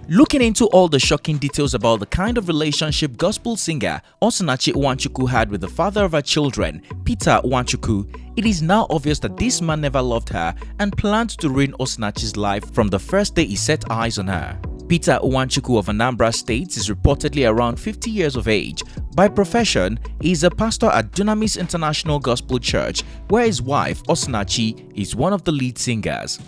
Looking into all the shocking details about the kind of relationship gospel singer Osinachi Nwachukwu had with the father of her children, Peter Nwachuku, it is now obvious that this man never loved her and planned to ruin Osinachi's life from the first day he set eyes on her. Peter Nwachuku of Anambra State is reportedly around 50 years of age. By profession, he is a pastor at Dunamis International Gospel Church, where his wife, Osinachi, is one of the lead singers.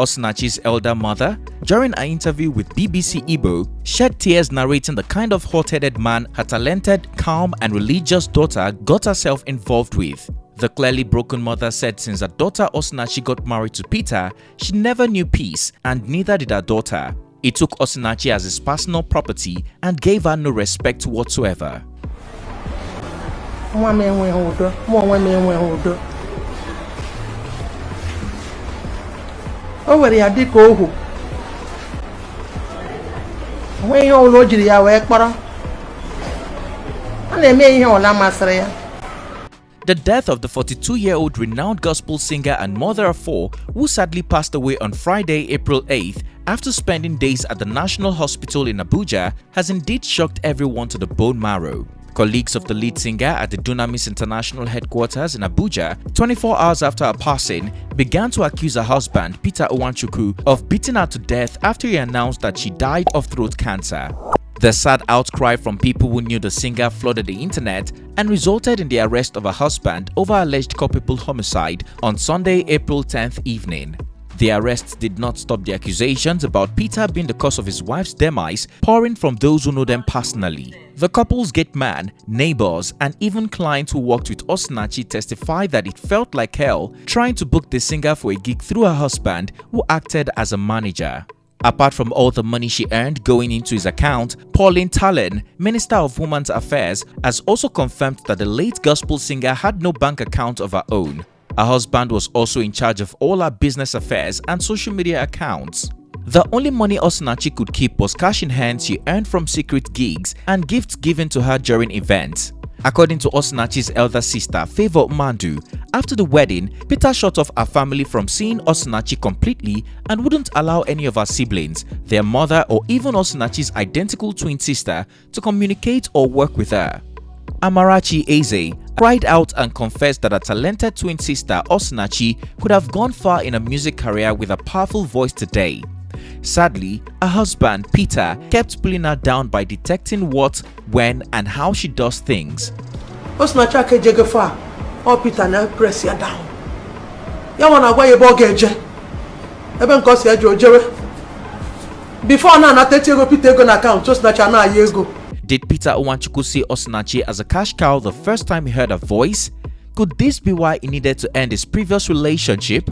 Osinachi's elder mother, during an interview with BBC Igbo, shed tears narrating the kind of hot-headed man her talented, calm and religious daughter got herself involved with. The clearly broken mother said since her daughter Osinachi got married to Peter, she never knew peace, and neither did her daughter. He took Osinachi as his personal property and gave her no respect whatsoever. O nwere ya dịka ohu onwe ihe ọla o jiri ya wee kpọrọ a na-eme ihe ọla masịrị ya. The death of the 42-year-old renowned gospel singer and mother of four, who sadly passed away on Friday, April 8th, after spending days at the National Hospital in Abuja, has indeed shocked everyone to the bone marrow. Colleagues of the lead singer at the Dunamis International headquarters in Abuja, 24 hours after her passing, began to accuse her husband, Peter Nwachuku, of beating her to death after he announced that she died of throat cancer. The sad outcry from people who knew the singer flooded the internet and resulted in the arrest of her husband over alleged culpable homicide on Sunday, April 10th evening. The arrests did not stop the accusations about Peter being the cause of his wife's demise pouring from those who know them personally. The couple's gate man, neighbors, and even clients who worked with Osinachi testified that it felt like hell trying to book the singer for a gig through her husband, who acted as a manager. Apart from all the money she earned going into his account, Pauline Talen, Minister of Women's Affairs, has also confirmed that the late gospel singer had no bank account of her own. Her husband was also in charge of all her business affairs and social media accounts. The only money Osinachi could keep was cash in hand she earned from secret gigs and gifts given to her during events. According to Osinachi's elder sister, Favor Mandu, after the wedding, Peter shut off her family from seeing Osinachi completely and wouldn't allow any of her siblings, their mother or even Osinachi's identical twin sister to communicate or work with her. Amarachi Eze cried out and confessed that her talented twin sister Osinachi could have gone far in a music career with a powerful voice today. Sadly, her husband Peter kept pulling her down by detecting what, when and how she does things. Osinachi akejege far, or Peter na press ya down. Ya wana gwa yebo geje. Ebe nkosi ya jojewe. Before na anata ego Peter ego na account, Osinachi na aye ego. Did Peter Nwachuku see Osinachi as a cash cow the first time he heard her voice? Could this be why he needed to end his previous relationship?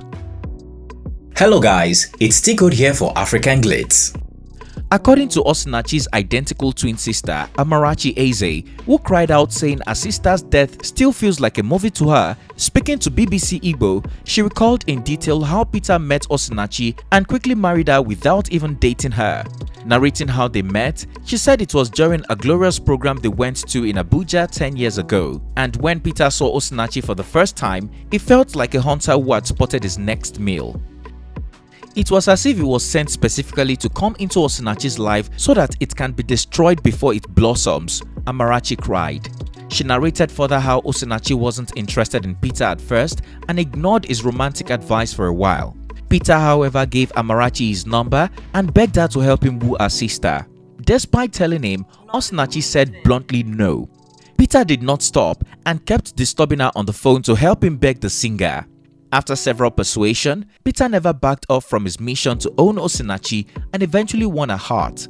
Hello guys, it's T-Code here for African Glitz. According to Osinachi's identical twin sister, Amarachi Eze, who cried out saying her sister's death still feels like a movie to her, speaking to BBC Igbo, she recalled in detail how Peter met Osinachi and quickly married her without even dating her. Narrating how they met, she said it was during a glorious program they went to in Abuja 10 years ago, and when Peter saw Osinachi for the first time, it felt like a hunter who had spotted his next meal. It was as if it was sent specifically to come into Osinachi's life so that it can be destroyed before it blossoms, Amarachi cried. She narrated further how Osinachi wasn't interested in Peter at first and ignored his romantic advice for a while. Peter, however, gave Amarachi his number and begged her to help him woo her sister. Despite telling him, Osinachi said bluntly no. Peter did not stop and kept disturbing her on the phone to help him beg the singer. After several persuasion, Peter never backed off from his mission to own Osinachi and eventually won her heart.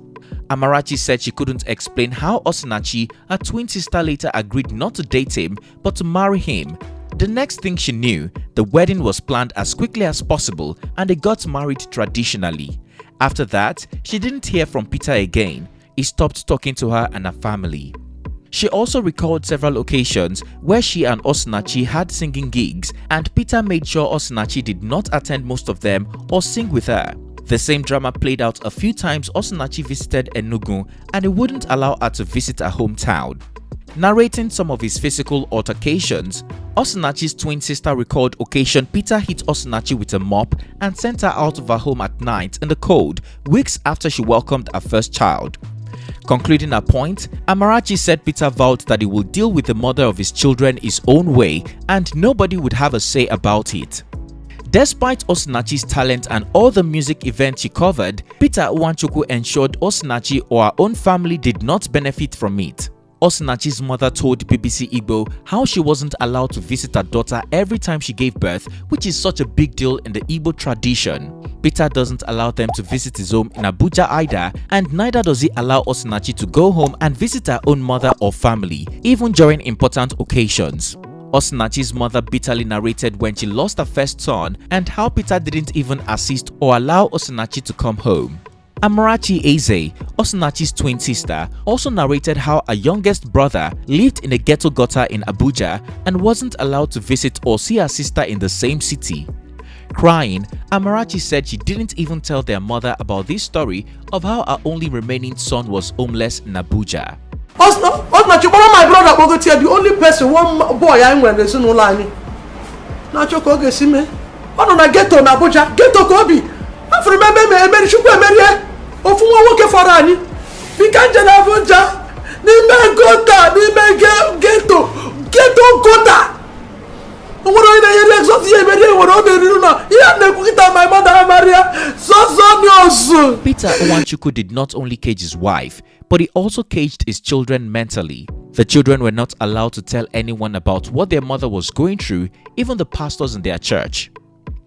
Amarachi said she couldn't explain how Osinachi, her twin sister, later agreed not to date him but to marry him. The next thing she knew, the wedding was planned as quickly as possible and they got married traditionally. After that, she didn't hear from Peter again. He stopped talking to her and her family. She also recalled several occasions where she and Osinachi had singing gigs and Peter made sure Osinachi did not attend most of them or sing with her. The same drama played out a few times Osinachi visited Enugu and he wouldn't allow her to visit her hometown. Narrating some of his physical altercations, Osinachi's twin sister recalled occasion Peter hit Osinachi with a mop and sent her out of her home at night in the cold weeks after she welcomed her first child. Concluding her point, Amarachi said Peter vowed that he would deal with the mother of his children his own way and nobody would have a say about it. Despite Osinachi's talent and all the music events she covered, Peter Nwachuku ensured Osinachi or her own family did not benefit from it. Osinachi's mother told BBC Igbo how she wasn't allowed to visit her daughter every time she gave birth, which is such a big deal in the Igbo tradition. Peter doesn't allow them to visit his home in Abuja either, and neither does he allow Osinachi to go home and visit her own mother or family, even during important occasions. Osinachi's mother bitterly narrated when she lost her first son and how Peter didn't even assist or allow Osinachi to come home. Amarachi Eze, Osinachi's twin sister, also narrated how her youngest brother lived in a ghetto gutter in Abuja and wasn't allowed to visit or see her sister in the same city. Crying, Amarachi said she didn't even tell their mother about this story of how her only remaining son was homeless in Abuja. Osinachi, my brother, the only person, one boy I went to no line. Nwachuku see me. On a ghetto in Abuja, ghetto Kobe. I remember me, Nwachuku Ofunwa woke for ani. We can't just Abuja. Ni me gota, ni me ghetto gota. Peter Nwachuku did not only cage his wife, but he also caged his children mentally. The children were not allowed to tell anyone about what their mother was going through, even the pastors in their church.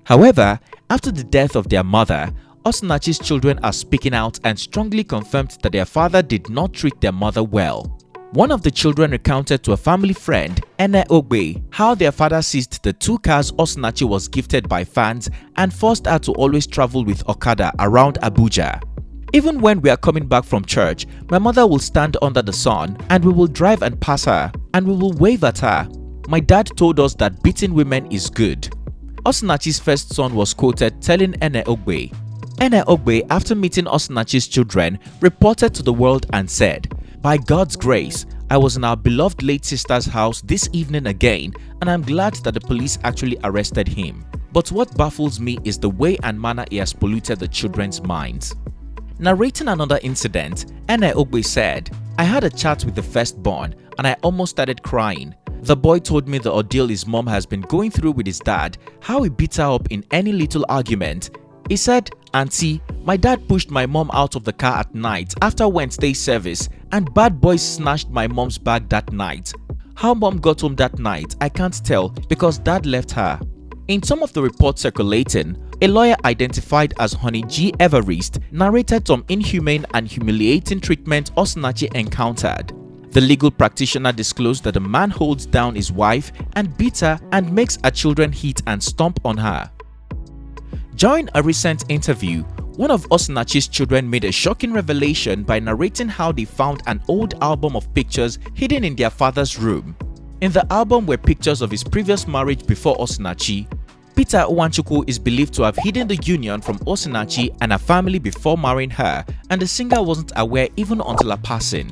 However, after the death of their mother, Osinachi's children are speaking out and strongly confirmed that their father did not treat their mother well. One of the children recounted to a family friend, Ene Ogbe, how their father seized the 2 cars Osinachi was gifted by fans and forced her to always travel with Okada around Abuja. Even when we are coming back from church, my mother will stand under the sun and we will drive and pass her and we will wave at her. My dad told us that beating women is good. Osinachi's first son was quoted telling Ene Ogbe. Ene Ogbe, after meeting Osinachi's children, reported to the world and said, "By God's grace, I was in our beloved late sister's house this evening again and I'm glad that the police actually arrested him. But what baffles me is the way and manner he has polluted the children's minds." Narrating another incident, Ene Ogbe said, "I had a chat with the firstborn and I almost started crying. The boy told me the ordeal his mom has been going through with his dad, how he beat her up in any little argument. He said, 'Auntie, my dad pushed my mom out of the car at night after Wednesday service and bad boys snatched my mom's bag that night. How mom got home that night, I can't tell because dad left her.'" In some of the reports circulating, a lawyer identified as Honey G. Everest narrated some inhumane and humiliating treatment Osinachi encountered. The legal practitioner disclosed that the man holds down his wife and beats her and makes her children hit and stomp on her. During a recent interview, one of Osinachi's children made a shocking revelation by narrating how they found an old album of pictures hidden in their father's room. In the album were pictures of his previous marriage before Osinachi. Peter Nwachuku is believed to have hidden the union from Osinachi and her family before marrying her, and the singer wasn't aware even until her passing.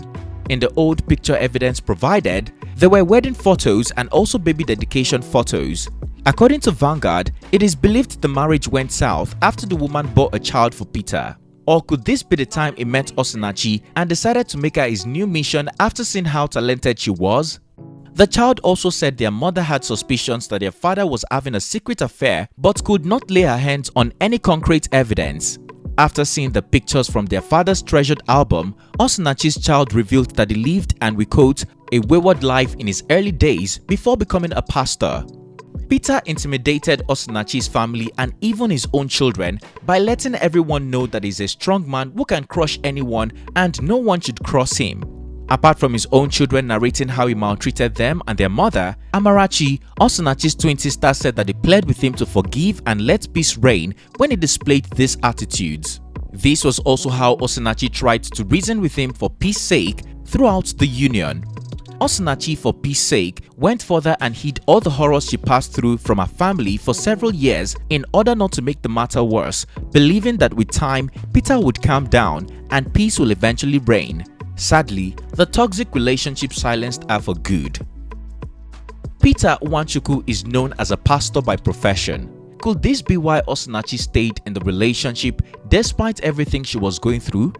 In the old picture evidence provided, there were wedding photos and also baby dedication photos. According to Vanguard, it is believed the marriage went south after the woman bore a child for Peter. Or could this be the time he met Osinachi and decided to make her his new mission after seeing how talented she was? The child also said their mother had suspicions that their father was having a secret affair but could not lay her hands on any concrete evidence. After seeing the pictures from their father's treasured album, Osinachi's child revealed that he lived, and we quote, "a wayward life in his early days before becoming a pastor." Peter intimidated Osinachi's family and even his own children by letting everyone know that he's a strong man who can crush anyone and no one should cross him. Apart from his own children narrating how he maltreated them and their mother, Amarachi, Osinachi's twin sister, said that he pled with him to forgive and let peace reign when he displayed these attitudes. This was also how Osinachi tried to reason with him for peace sake throughout the union. Osinachi, for peace sake, went further and hid all the horrors she passed through from her family for several years in order not to make the matter worse, believing that with time, Peter would calm down and peace will eventually reign. Sadly, the toxic relationship silenced her for good. Peter Nwachuku is known as a pastor by profession. Could this be why Osinachi stayed in the relationship despite everything she was going through?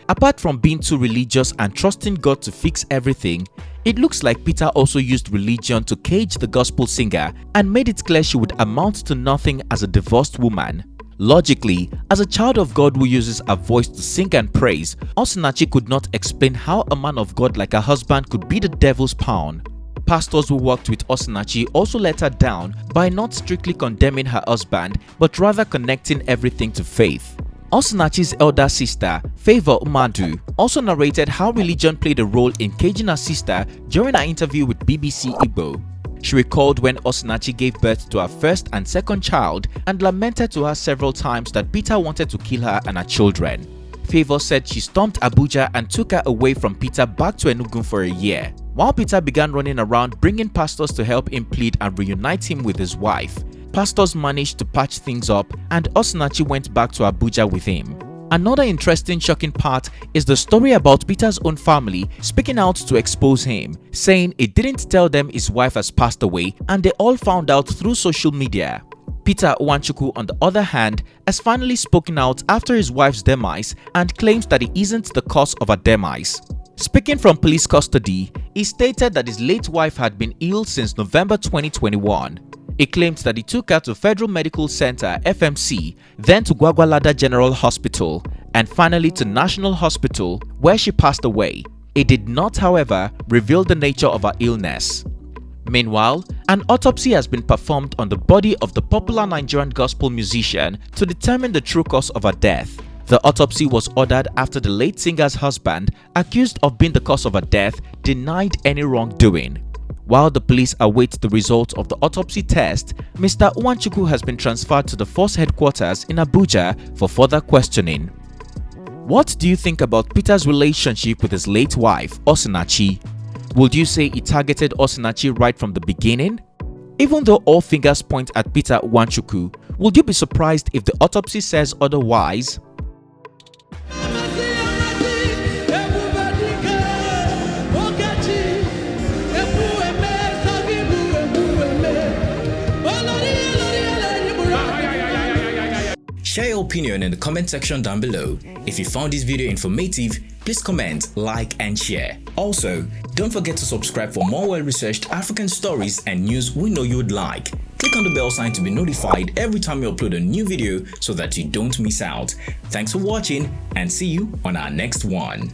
Apart from being too religious and trusting God to fix everything, it looks like Peter also used religion to cage the gospel singer and made it clear she would amount to nothing as a divorced woman. Logically, as a child of God who uses her voice to sing and praise, Osinachi could not explain how a man of God like her husband could be the devil's pawn. Pastors who worked with Osinachi also let her down by not strictly condemning her husband but rather connecting everything to faith. Osinachi's elder sister, Favor Umadu, also narrated how religion played a role in caging her sister during her interview with BBC Igbo. She recalled when Osinachi gave birth to her first and second child and lamented to her several times that Peter wanted to kill her and her children. Favor said she stormed Abuja and took her away from Peter back to Enugu for a year, while Peter began running around bringing pastors to help him plead and reunite him with his wife. Pastors managed to patch things up and Osinachi went back to Abuja with him. Another interesting shocking part is the story about Peter's own family speaking out to expose him, saying he didn't tell them his wife has passed away and they all found out through social media. Peter Nwachuku, on the other hand, has finally spoken out after his wife's demise and claims that he isn't the cause of her demise. Speaking from police custody, he stated that his late wife had been ill since November 2021. He claimed that he took her to Federal Medical Center (FMC), then to Gwagwalada General Hospital, and finally to National Hospital, where she passed away. He did not, however, reveal the nature of her illness. Meanwhile, an autopsy has been performed on the body of the popular Nigerian gospel musician to determine the true cause of her death. The autopsy was ordered after the late singer's husband, accused of being the cause of her death, denied any wrongdoing. While the police await the results of the autopsy test, Mr. Nwachuku has been transferred to the force headquarters in Abuja for further questioning. What do you think about Peter's relationship with his late wife, Osinachi? Would you say he targeted Osinachi right from the beginning? Even though all fingers point at Peter Nwachuku, would you be surprised if the autopsy says otherwise? Share your opinion in the comment section down below. If you found this video informative, please comment, like and share. Also, don't forget to subscribe for more well-researched African stories and news we know you would like. Click on the bell sign to be notified every time we upload a new video so that you don't miss out. Thanks for watching and see you on our next one.